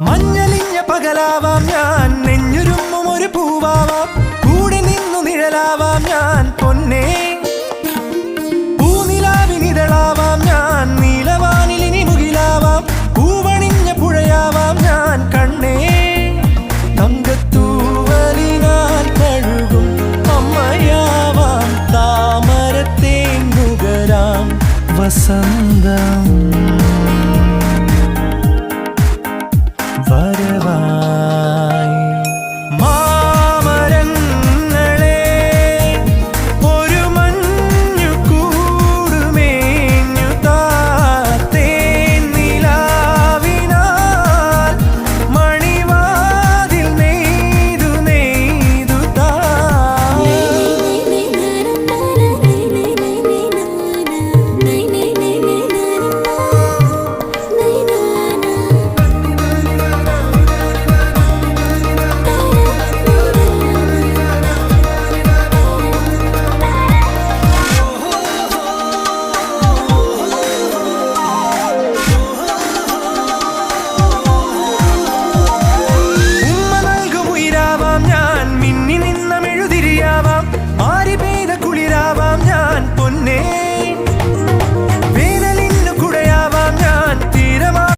മഞ്ഞലിഞ്ഞ പകലാവാം ഞാൻ, നെഞ്ഞുരുമ്മും ഒരു പൂവാവാം, കൂടെ നിന്നു നിഴലാവാം ഞാൻ പൊന്നേ. പൂനിലാവിനിതളാവാം ഞാൻ, നീലവാനിലിനി മുകിലാവാം, പൂവണിഞ്ഞ പുഴയാവാം ഞാൻ കണ്ണേ. തങ്കത്തൂവലിനാൽ കഴുകും അമ്മയാവാം, താമരത്തേൻ നുകരാം വസന്തം വരവാ.